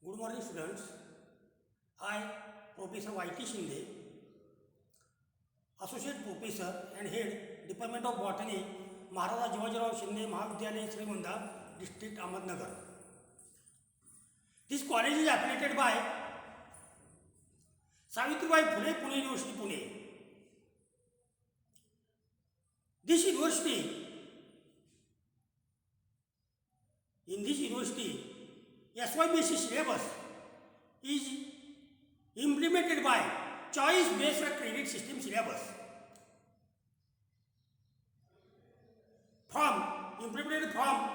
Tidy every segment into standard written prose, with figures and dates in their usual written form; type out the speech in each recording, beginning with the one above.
Good morning, students. I, Professor Y.T. Shinde, Associate Professor and Head, Department of Botany, Maharaja Jivajirao Shinde Mahavidyalaya, Srigonda, District, Ahmednagar. This college is affiliated by Savitribai Phule Pune University, Pune. This university, in this university, SYBC syllabus is implemented by choice-based credit system syllabus. Implemented from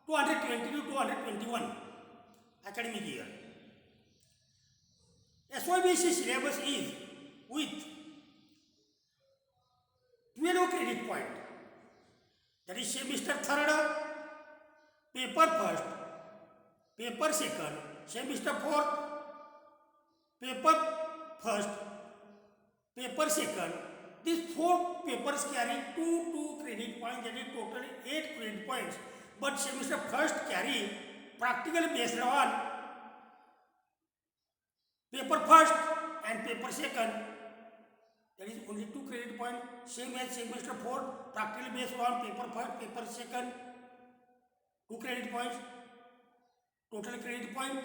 220 to 221 academic year. SYBC syllabus is with 12 credit point. That is semester third, paper first, paper second, semester fourth, paper first, paper second. These 4 papers carry 2 credit points, that is total 8 credit points. But semester first carry practical based on paper first and paper second. That is only 2 credit points, same as semester 4, practical based on paper first, paper second, 2 credit points, total credit point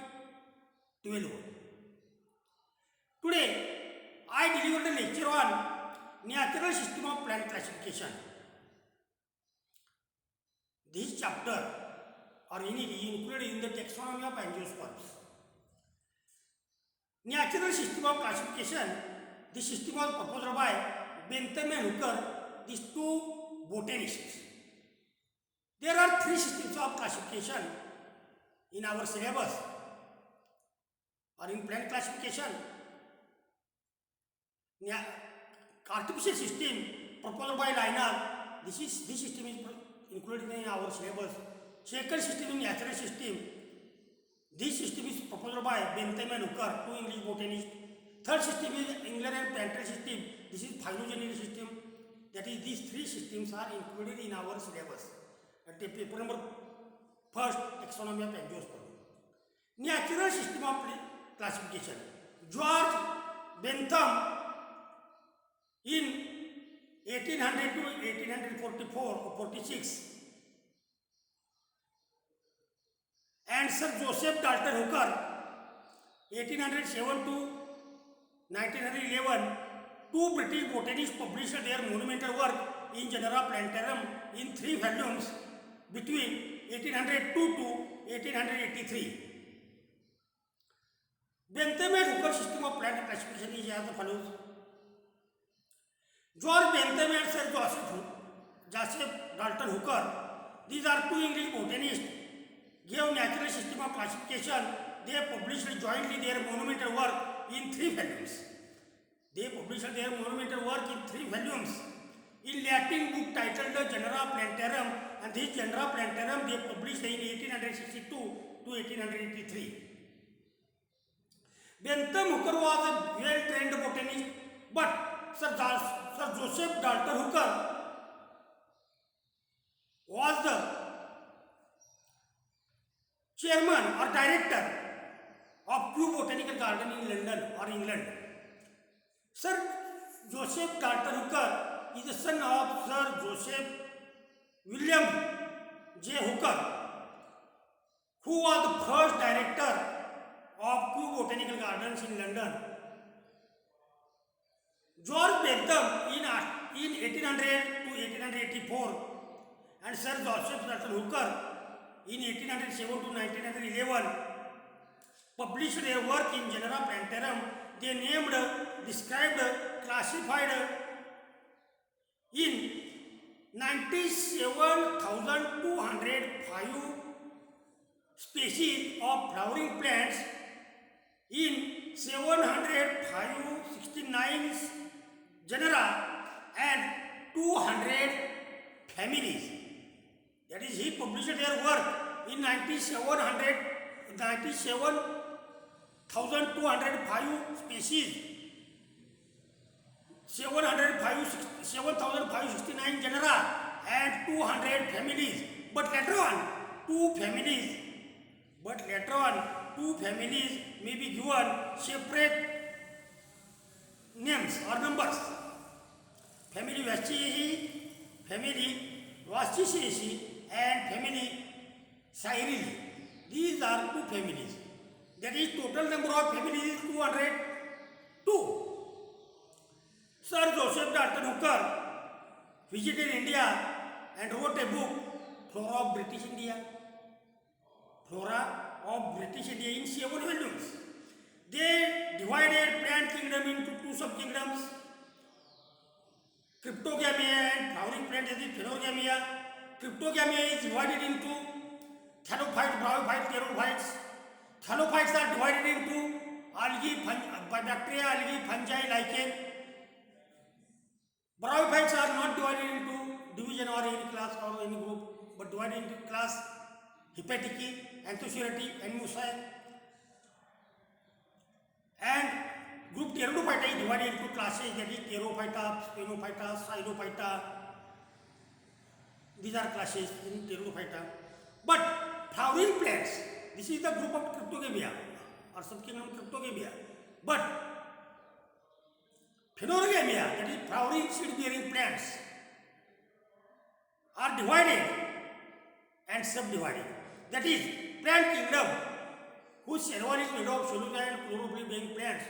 12. Today, I delivered a lecture on natural system of plant classification. This chapter are included in the taxonomy of angiosperms. Natural system of classification, this system was proposed by Bentham and Hooker, these 2 botanists. There are 3 systems of classification in our syllabus or in plant classification. Artificial system proposed by Liner, this system is included in our syllabus. Second system is natural system. This system is proposed by Bentham and Hooker, 2 English botanists. Third system is Engler and Planter system. This is phylogenetic system. That is, these 3 systems are included in our syllabus. At the paper number first, taxonomy of angiosperm. Natural system of classification. George Bentham in 1800 to 1844 or 46 and Sir Joseph Dalton Hooker 1807 to 1911, 2 British botanists published their monumental work in Genera Plantarum in 3 volumes between 1802 to 1883. Bentham and Hooker system of plant classification is as follows. George Bentham and Sir Joseph Dalton Hooker, these are 2 English botanists, gave natural system of classification. They published jointly their monumental work in 3 volumes. They published their monumental work in 3 volumes. In Latin book titled Genera Plantarum, and this Genera Plantarum they published in 1862 to 1883. Bentham Hooker was a well-trained botanist, but Sir Joseph Dalton Hooker was the chairman or director of Kew Botanical Garden in London or England. Sir Joseph Dalton Hooker is the son of Sir Joseph William J. Hooker, who was the first director of Kew Botanical Gardens in London. George Bentham in 1800 to 1884 and Sir Joseph Dalton Hooker in 1807 to 1911 published their work in Genera Plantarum. They named, described, classified in 97,205 species of flowering plants in 769 genera and 200 families. That is, he published their work in 97,205 species, 7,569 genera and 200 families. But later on, two two families may be given separate names or numbers. Family Vastiaceae, family Vastiaceae, and family Cyrili. These are two families. That is, total number of families is 202. Sir Joseph Darton Hooker visited India and wrote a book, Flora of British India. Flora of British India in 7 volumes. They divided plant kingdom into two sub-kingdoms, Cryptogamia and flowering plant, that is Phanerogamia. Cryptogamia is divided into Thalophytes, Bryophytes, Pterophytes. Thalophytes are divided into algae, bacteria, algae, fungi, lichen. Bryophytes are not divided into division or any class or any group, but divided into class Hepaticae, Anthocerati, and Musae. And group Pteridophyta is divided into classes, that is Pterophyta, Sphenophyta, Psilophyta. These are classes in Pteridophyta. But flowering plants, this is the group of Cryptogamia or subkingdom Cryptogamia. But Phanerogamia, that is flowering seed-bearing plants, are divided and subdivided. That is, plant kingdom, whose cell wall is made of cellular and chlorophyll-bearing plants,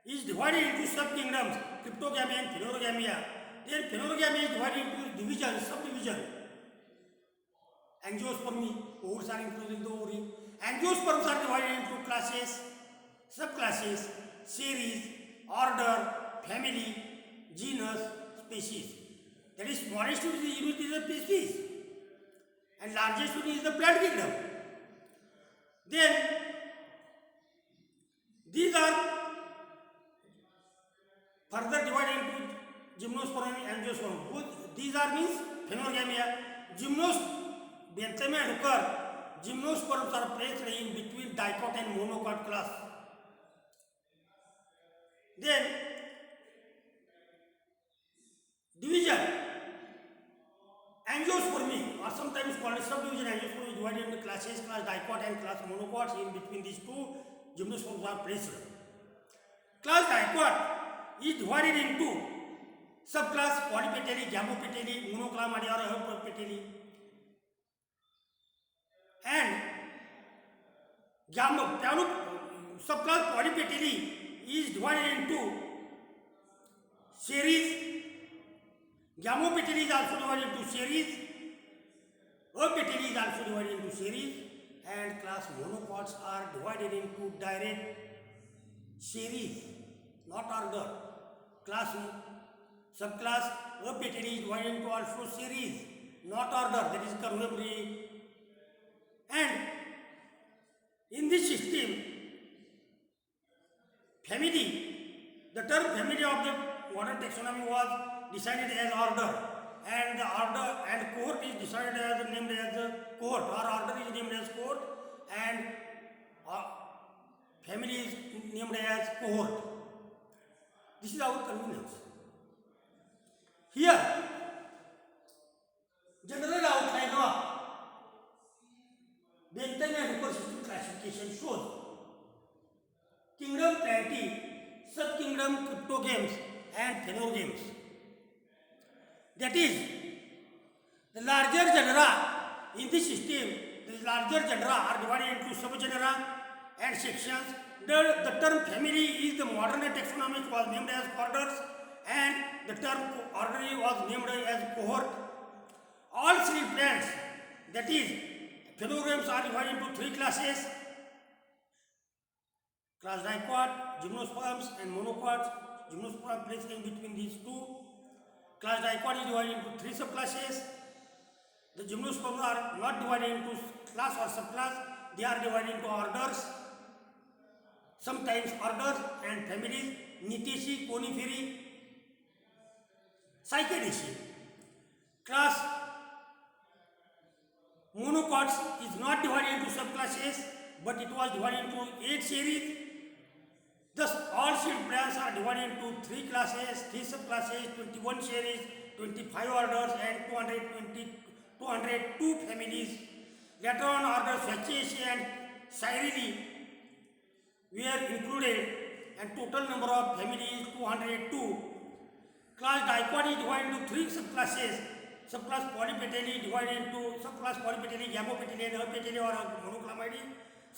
is divided into subkingdoms, Cryptogamia and Phanerogamia. Then Phanerogamia is divided into divisions, subdivision. Angiospermy, ovaries are included in the ovary. Angiosperms are divided into classes, subclasses, series, order, family, genus, species. That is, smallest unit is a species and largest unit is the plant kingdom. Then these are further divided into Gymnosperm and Angiosperm. These are means Phanerogamia. Bentham and Hooker, Gymnosperms are placed in between dicot and monocot class. Then division, Angiospermy, or sometimes called subdivision. Angiospermy is divided into classes, class dicot and class monocots. In between these two, Gymnosperms are placed. Class dicot is divided into subclass Polypetalae, Gamopetalae, Monoclamadia or Herpetalae. And subclass Polypetalae is divided into series. Gamopetalae is also divided into series. Herpetalae is also divided into series. And class monocots are divided into direct series, not order. Subclass Herpetalae is divided into also series, not order. That is Carnivore. And in this system, family, the term family of the modern taxonomy was decided as order, and the order and cohort is decided as named as cohort, or order is named as cohort, and family is named as cohort. This is our convenience. Here, general outline of Bentham and Hooker system classification shows kingdom Plantae, subkingdom Cryptogams and Phanerogames. That is, the larger genera in this system, the larger genera are divided into subgenera and sections. The term family is the modern taxonomy, which was named as orders, and the term order was named as cohort. All seed plants, that is, Phanerogames, are divided into three classes: class dicot, Gymnosperms and monocots. Gymnosperm placed in between these two. Class dicot is divided into three subclasses. The Gymnosperms are not divided into class or subclass. They are divided into orders, sometimes orders and families: Nitaceae, Coniferae, Cycadaceae. Class monocots is not divided into subclasses, but it was divided into 8 series. Thus, all seed plants are divided into 3 classes, 3 subclasses, 21 series, 25 orders, and 202 families. Later on, orders Vastiaceae and Cyrili were included and total number of families 202. Class dicot is divided into three subclasses. Subclass polypetally divided into subclass polypetally, gabopetally and apetally or monoclamidy.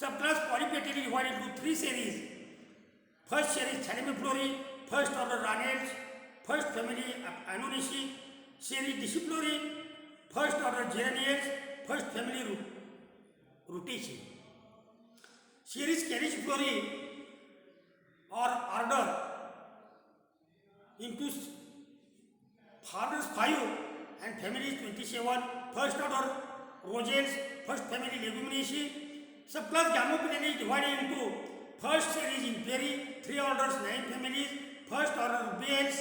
Subclass polypetally divided into three series. First series Thalamiflory, first order Ranels, first family Anonaceae, series Disciplory, first order Geranials, first family Rutaceae. Series Calyciflory or order into fathers 5 and families 27. First order Rosales, first family Leguminosae. Subclass Gamopetally is divided into first series Imperi, 3 orders 9 families. First order Rubeales,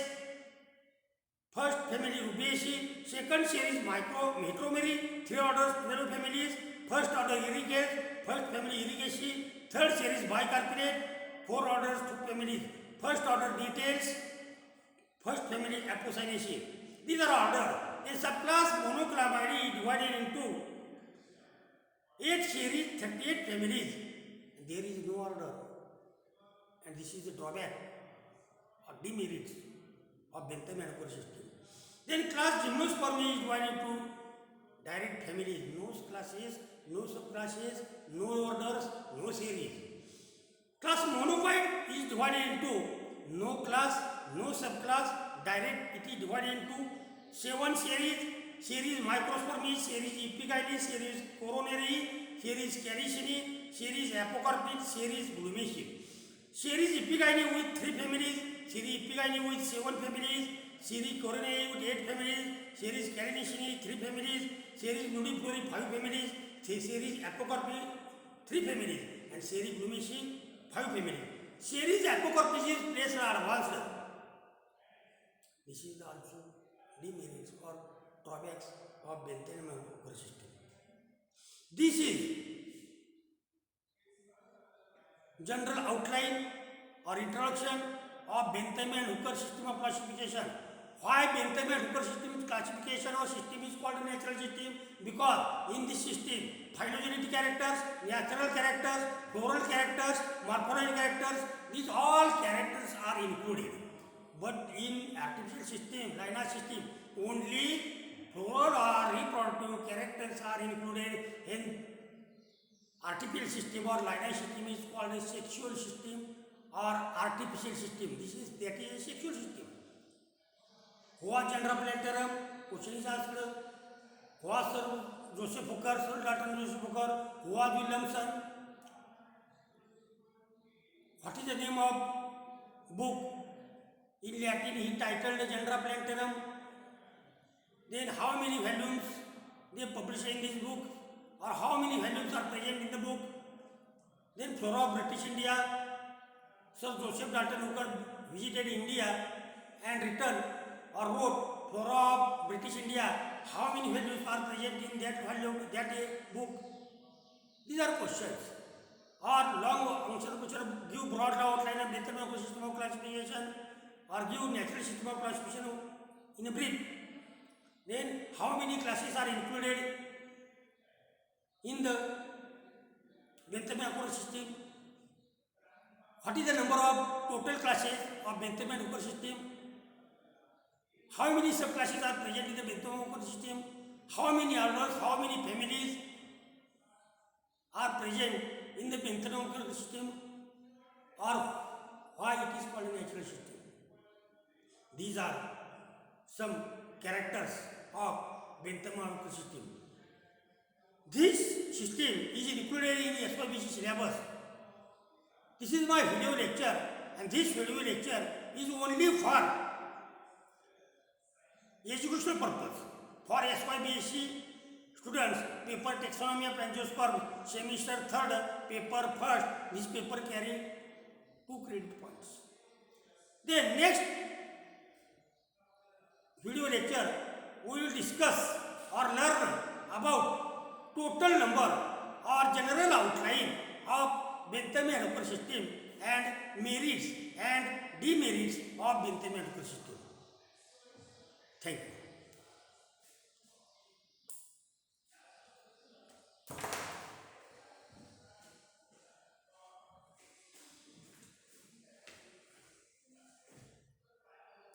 first family Rubiaceae. Second series Metromeri, 3 orders 12 families. First order Irrigates, first family Irrigaceae. Third series Bicarpinate, 4 orders 2 families. First order Details, first family Apocynaceae. These are ordered. A subclass Monoclamidae is divided into 8 series, 38 families. There is no order. And this is the drawback or demerits of Bentham and Hooker system. Then class Gymnospermae is divided into direct families. No classes, no subclasses, no orders, no series. Class Monophyte is divided into no class, no subclass, direct. It is divided into 7 series. Series Microspermae, series Epigyne, series Coronary, series Calycinae, series Apocarpine, series Glumaceae. Series Epigyne with 3 families, series Epigyne with 7 families, series Coronary with 8 families, series Calycinae 3 families, series Nudiflory 5 families, series Apocarpine 3 families, and series Glumaceae 5 families. Series Apocarpine is placed advanced. This is also demerits or drawbacks of Bentham and Hooker system. This is general outline or introduction of Bentham and Hooker system of classification. Why Bentham and Hooker system classification or system is called a natural system? Because in this system, phylogenetic characters, natural characters, floral characters, morphological characters, these all characters are included. But in artificial system, linear system, only floral or reproductive characters are included. In artificial system or linear system is called a sexual system or artificial system. That is a sexual system. हुआ General Plantarum, question is asked. हुआ Sir Joseph Hooker, Sir Dalton Joseph Hooker, हुआ Williamson. What is the name of book? In Latin, he titled Genera Plantarum. Then how many volumes they published in this book, or how many volumes are present in the book? Then Flora of British India. Sir Joseph Dalton Hooker visited India and written or wrote Flora of British India. How many volumes are present in that volume, that book? These are questions. Or long answer question, give broad outline of Bentham and Hooker system of classification, or give natural system of classification in a brief. Then how many classes are included in the Bentham and Hooker system? What is the number of total classes of Bentham and Hooker system? How many subclasses are present in the Bentham and Hooker system? How many orders, how many families are present in the Bentham and Hooker system? Or why it is called a natural system? These are some characters of Bentham and Hooker system. This system is included in the SYBC syllabus. This is my video lecture, and this video lecture is only for educational purpose. For SYBC students, paper Taxonomy of Angiosperm, semester 3rd, paper 1st, this paper carry 2 credit points. Then next video lecture, we will discuss or learn about total number or general outline of Bentham and Hooker system and merits and demerits of Bentham and Hooker system. Thank you.